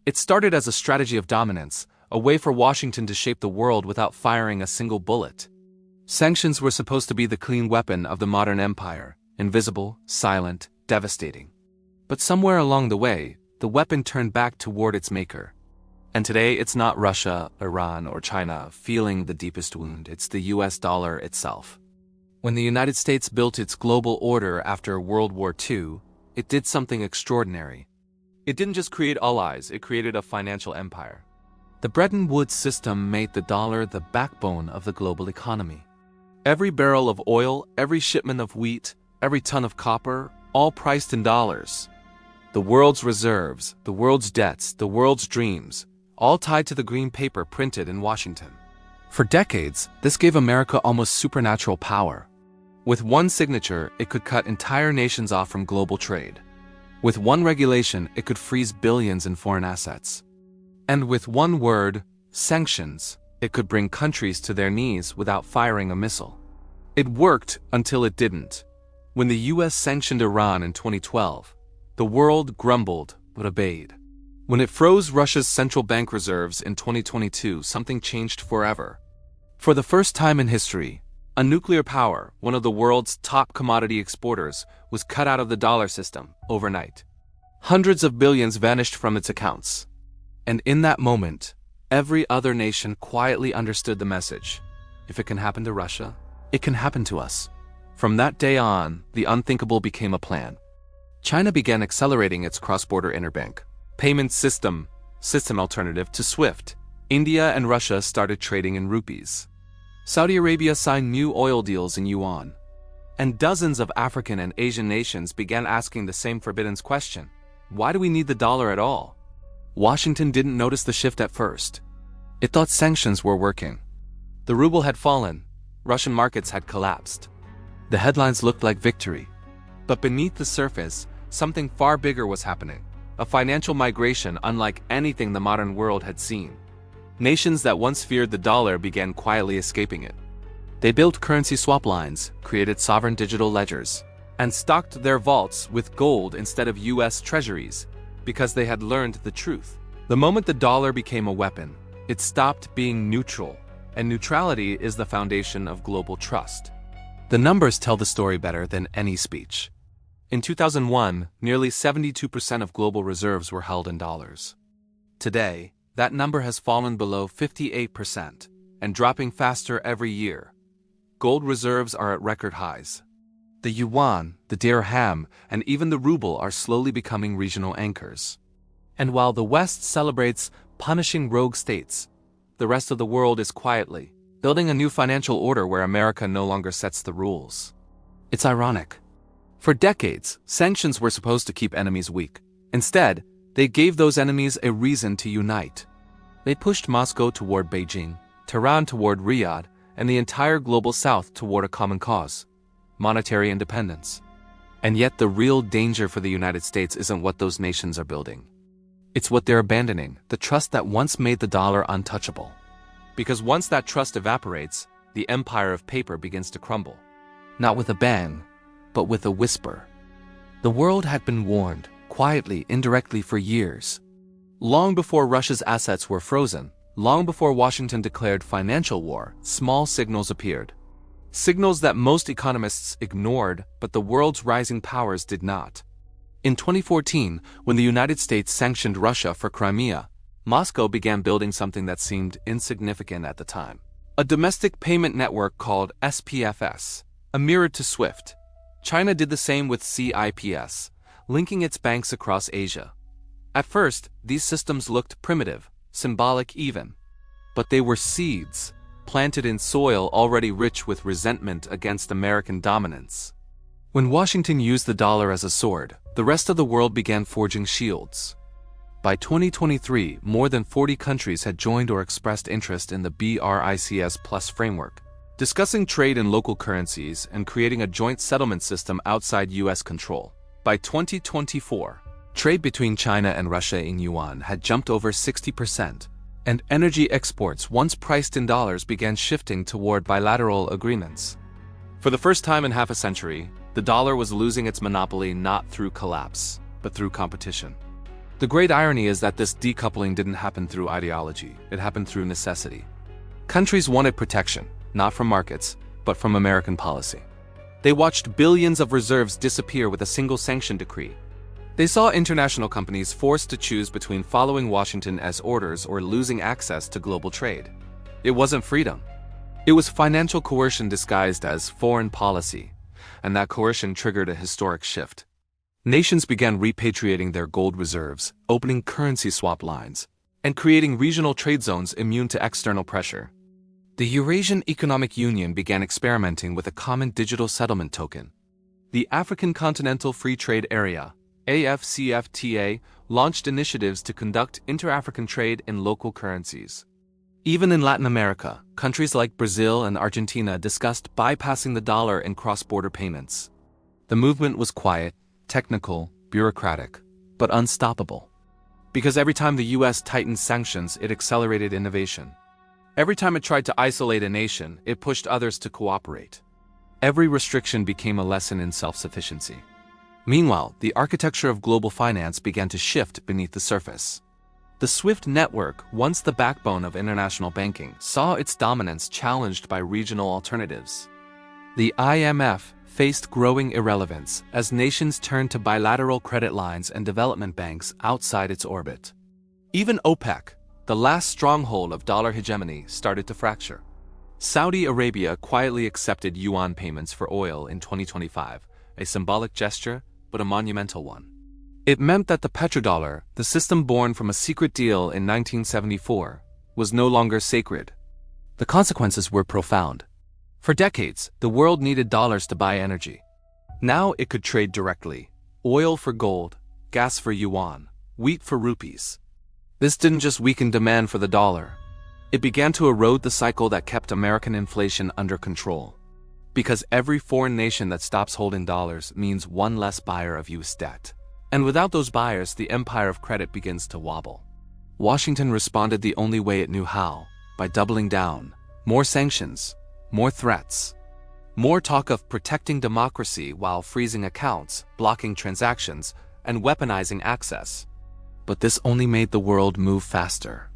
It started as a strategy of dominance, a way for Washington to shape the world without firing a single bullet. Sanctions were supposed to be the clean weapon of the modern empire, invisible, silent, devastating. But somewhere along the way, the weapon turned back toward its maker. And today it's not Russia, Iran, or China feeling the deepest wound, it's the US dollar itself. When the United States built its global order after World War II, it did something extraordinary. It didn't just create allies, it created a financial empire. The Bretton Woods system made the dollar the backbone of the global economy. Every barrel of oil, every shipment of wheat, every ton of copper, all priced in dollars. The world's reserves, the world's debts, the world's dreams, all tied to the green paper printed in Washington. For decades, this gave America almost supernatural power. With one signature, it could cut entire nations off from global trade. With one regulation, it could freeze billions in foreign assets. And with one word, sanctions, it could bring countries to their knees without firing a missile. It worked until it didn't. When the US sanctioned Iran in 2012, the world grumbled but obeyed. When it froze Russia's central bank reserves in 2022, something changed forever. For the first time in history, a nuclear power, one of the world's top commodity exporters, was cut out of the dollar system overnight. Hundreds of billions vanished from its accounts. And in that moment, every other nation quietly understood the message. If it can happen to Russia, it can happen to us. From that day on, the unthinkable became a plan. China began accelerating its cross-border interbank payment system alternative to SWIFT. India and Russia started trading in rupees. Saudi Arabia signed new oil deals in yuan. And dozens of African and Asian nations began asking the same forbidden question: why do we need the dollar at all? Washington didn't notice the shift at first. It thought sanctions were working. The ruble had fallen. Russian markets had collapsed. The headlines looked like victory. But beneath the surface, something far bigger was happening. A financial migration unlike anything the modern world had seen. Nations that once feared the dollar began quietly escaping it. They built currency swap lines, created sovereign digital ledgers, and stocked their vaults with gold instead of US treasuries, because they had learned the truth. The moment the dollar became a weapon, it stopped being neutral, and neutrality is the foundation of global trust. The numbers tell the story better than any speech. In 2001, nearly 72% of global reserves were held in dollars. Today, that number has fallen below 58% and dropping faster every year. Gold reserves are at record highs. The yuan, the dirham, and even the ruble are slowly becoming regional anchors. And while the West celebrates punishing rogue states, the rest of the world is quietly building a new financial order where America no longer sets the rules. It's ironic. For decades, sanctions were supposed to keep enemies weak. Instead, they gave those enemies a reason to unite. They pushed Moscow toward Beijing, Tehran toward Riyadh, and the entire global south toward a common cause: monetary independence. And yet the real danger for the United States isn't what those nations are building. It's what they're abandoning, the trust that once made the dollar untouchable. Because once that trust evaporates, the empire of paper begins to crumble. Not with a bang, but with a whisper. The world had been warned, quietly, indirectly for years. Long before Russia's assets were frozen, long before Washington declared financial war, small signals appeared. Signals that most economists ignored, but the world's rising powers did not. In 2014, when the United States sanctioned Russia for Crimea, Moscow began building something that seemed insignificant at the time: a domestic payment network called SPFS, a mirror to SWIFT. China did the same with CIPS, linking its banks across Asia. At first, these systems looked primitive, symbolic even. But they were seeds, planted in soil already rich with resentment against American dominance. When Washington used the dollar as a sword, the rest of the world began forging shields. By 2023, more than 40 countries had joined or expressed interest in the BRICS Plus framework, discussing trade in local currencies and creating a joint settlement system outside US control. By 2024, trade between China and Russia in yuan had jumped over 60%, and energy exports once priced in dollars began shifting toward bilateral agreements. For the first time in half a century, the dollar was losing its monopoly not through collapse, but through competition. The great irony is that this decoupling didn't happen through ideology, it happened through necessity. Countries wanted protection, not from markets, but from American policy. They watched billions of reserves disappear with a single sanction decree. They saw international companies forced to choose between following Washington as orders or losing access to global trade. It wasn't freedom. It was financial coercion disguised as foreign policy, and that coercion triggered a historic shift. Nations began repatriating their gold reserves, opening currency swap lines, and creating regional trade zones immune to external pressure. The Eurasian Economic Union began experimenting with a common digital settlement token. The African Continental Free Trade Area, AFCFTA, launched initiatives to conduct inter-African trade in local currencies. Even in Latin America, countries like Brazil and Argentina discussed bypassing the dollar in cross-border payments. The movement was quiet, technical, bureaucratic, but unstoppable. Because every time the US tightened sanctions, it accelerated innovation. Every time it tried to isolate a nation, it pushed others to cooperate. Every restriction became a lesson in self-sufficiency. Meanwhile, the architecture of global finance began to shift beneath the surface. The SWIFT network, once the backbone of international banking, saw its dominance challenged by regional alternatives. The IMF faced growing irrelevance as nations turned to bilateral credit lines and development banks outside its orbit. Even OPEC, the last stronghold of dollar hegemony, started to fracture. Saudi Arabia quietly accepted yuan payments for oil in 2025, a symbolic gesture, but a monumental one. It meant that the petrodollar, the system born from a secret deal in 1974, was no longer sacred. The consequences were profound. For decades, the world needed dollars to buy energy. Now it could trade directly: oil for gold, gas for yuan, wheat for rupees. This didn't just weaken demand for the dollar. It began to erode the cycle that kept American inflation under control. Because every foreign nation that stops holding dollars means one less buyer of US debt. And without those buyers, the empire of credit begins to wobble. Washington responded the only way it knew how: by doubling down. More sanctions, more threats, more talk of protecting democracy while freezing accounts, blocking transactions, and weaponizing access. But this only made the world move faster.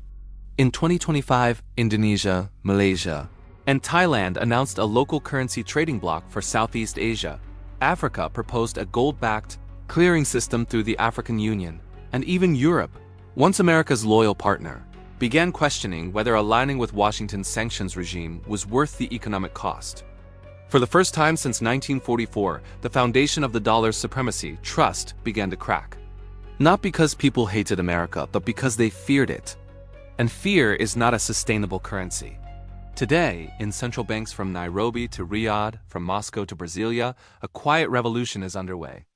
In 2025, Indonesia, Malaysia, and Thailand announced a local currency trading bloc for Southeast Asia. Africa proposed a gold-backed clearing system through the African Union, and even Europe, once America's loyal partner, began questioning whether aligning with Washington's sanctions regime was worth the economic cost. For the first time since 1944, the foundation of the dollar's supremacy, trust, began to crack. Not because people hated America, but because they feared it. And fear is not a sustainable currency. Today, in central banks from Nairobi to Riyadh, from Moscow to Brasilia, a quiet revolution is underway.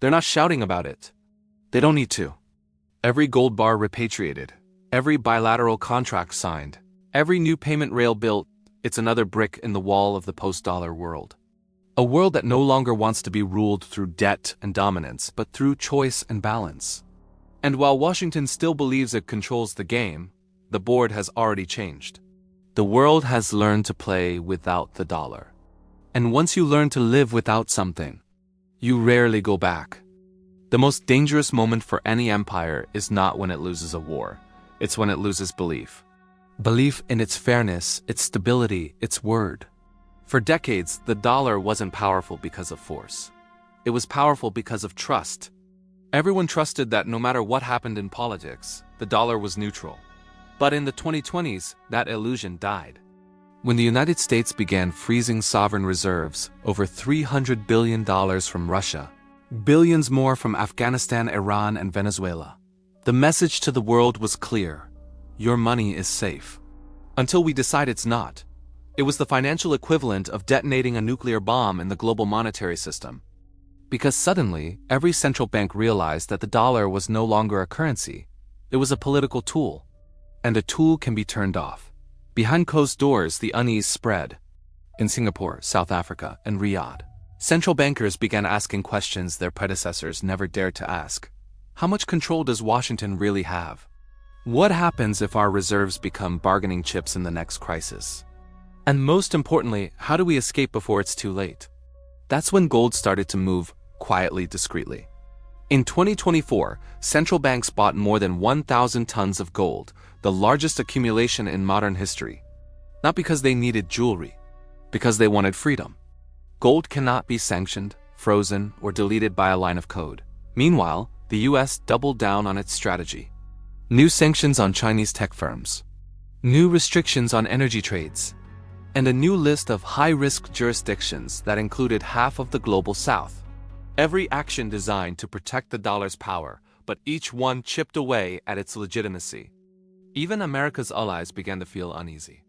They're not shouting about it. They don't need to. Every gold bar repatriated, every bilateral contract signed, every new payment rail built, it's another brick in the wall of the post-dollar world. A world that no longer wants to be ruled through debt and dominance, but through choice and balance. And while Washington still believes it controls the game, the board has already changed. The world has learned to play without the dollar. And once you learn to live without something, you rarely go back. The most dangerous moment for any empire is not when it loses a war. It's when it loses belief. Belief in its fairness, its stability, its word. For decades, the dollar wasn't powerful because of force. It was powerful because of trust. Everyone trusted that no matter what happened in politics, the dollar was neutral. But in the 2020s, that illusion died. When the United States began freezing sovereign reserves, over $300 billion from Russia, billions more from Afghanistan, Iran, and Venezuela, the message to the world was clear: your money is safe. Until we decide it's not. It was the financial equivalent of detonating a nuclear bomb in the global monetary system. Because suddenly, every central bank realized that the dollar was no longer a currency. It was a political tool. And a tool can be turned off. Behind closed doors, the unease spread. In Singapore, South Africa, and Riyadh, central bankers began asking questions their predecessors never dared to ask. How much control does Washington really have? What happens if our reserves become bargaining chips in the next crisis? And most importantly, how do we escape before it's too late? That's when gold started to move quietly, discreetly. In 2024, central banks bought more than 1,000 tons of gold, the largest accumulation in modern history. Not because they needed jewelry, because they wanted freedom. Gold cannot be sanctioned, frozen, or deleted by a line of code. Meanwhile, the US doubled down on its strategy. New sanctions on Chinese tech firms, new restrictions on energy trades, and a new list of high-risk jurisdictions that included half of the global south. Every action designed to protect the dollar's power, but each one chipped away at its legitimacy. Even America's allies began to feel uneasy.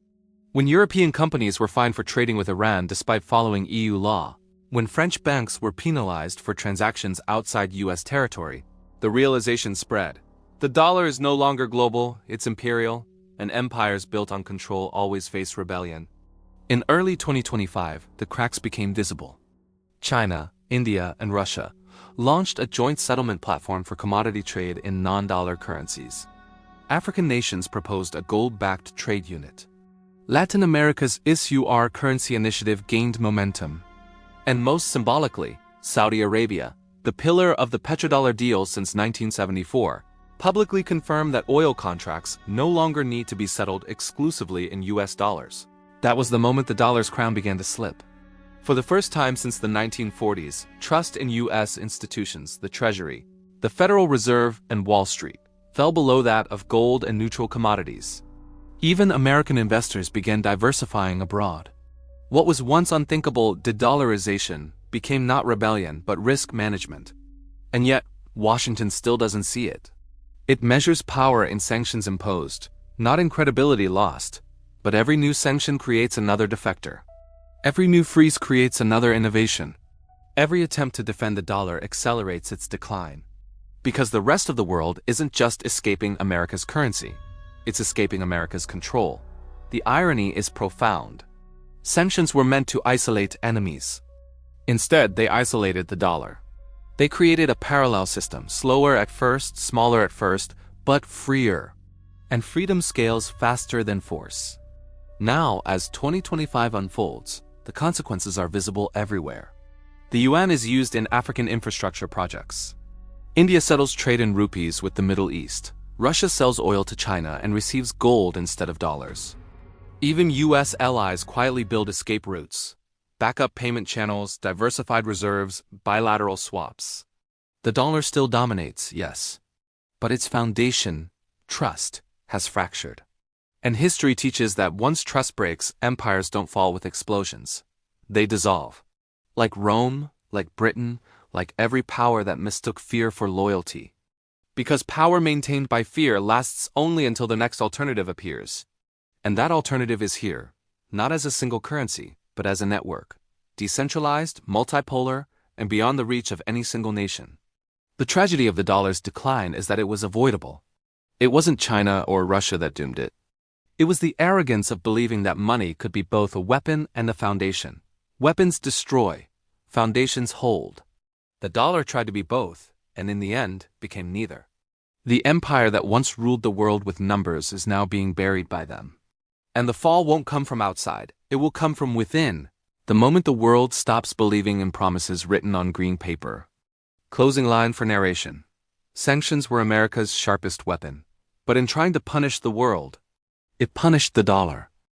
When European companies were fined for trading with Iran despite following EU law, when French banks were penalized for transactions outside US territory, the realization spread. The dollar is no longer global, it's imperial, and empires built on control always face rebellion. In early 2025, the cracks became visible. China, India, and Russia launched a joint settlement platform for commodity trade in non-dollar currencies. African nations proposed a gold-backed trade unit. Latin America's ISUR currency initiative gained momentum. And most symbolically, Saudi Arabia, the pillar of the petrodollar deal since 1974, publicly confirmed that oil contracts no longer need to be settled exclusively in US dollars. That was the moment the dollar's crown began to slip. For the first time since the 1940s, trust in US institutions, the Treasury, the Federal Reserve, and Wall Street, fell below that of gold and neutral commodities. Even American investors began diversifying abroad. What was once unthinkable de-dollarization became not rebellion but risk management. And yet, Washington still doesn't see it. It measures power in sanctions imposed, not in credibility lost, but every new sanction creates another defector. Every new freeze creates another innovation. Every attempt to defend the dollar accelerates its decline. Because the rest of the world isn't just escaping America's currency, it's escaping America's control. The irony is profound. Sanctions were meant to isolate enemies. Instead, they isolated the dollar. They created a parallel system, slower at first, smaller at first, but freer. And freedom scales faster than force. Now, as 2025 unfolds, the consequences are visible everywhere. The yuan is used in African infrastructure projects. India settles trade in rupees with the Middle East. Russia sells oil to China and receives gold instead of dollars. Even US allies quietly build escape routes. Backup payment channels, diversified reserves, bilateral swaps. The dollar still dominates, yes. But its foundation, trust, has fractured. And history teaches that once trust breaks, empires don't fall with explosions. They dissolve. Like Rome, like Britain, like every power that mistook fear for loyalty. Because power maintained by fear lasts only until the next alternative appears. And that alternative is here, not as a single currency, but as a network, decentralized, multipolar, and beyond the reach of any single nation. The tragedy of the dollar's decline is that it was avoidable. It wasn't China or Russia that doomed it. It was the arrogance of believing that money could be both a weapon and a foundation. Weapons destroy, foundations hold. The dollar tried to be both, and in the end, became neither. The empire that once ruled the world with numbers is now being buried by them. And the fall won't come from outside, it will come from within, the moment the world stops believing in promises written on green paper. Closing line for narration. Sanctions were America's sharpest weapon. But in trying to punish the world, it punished the dollar.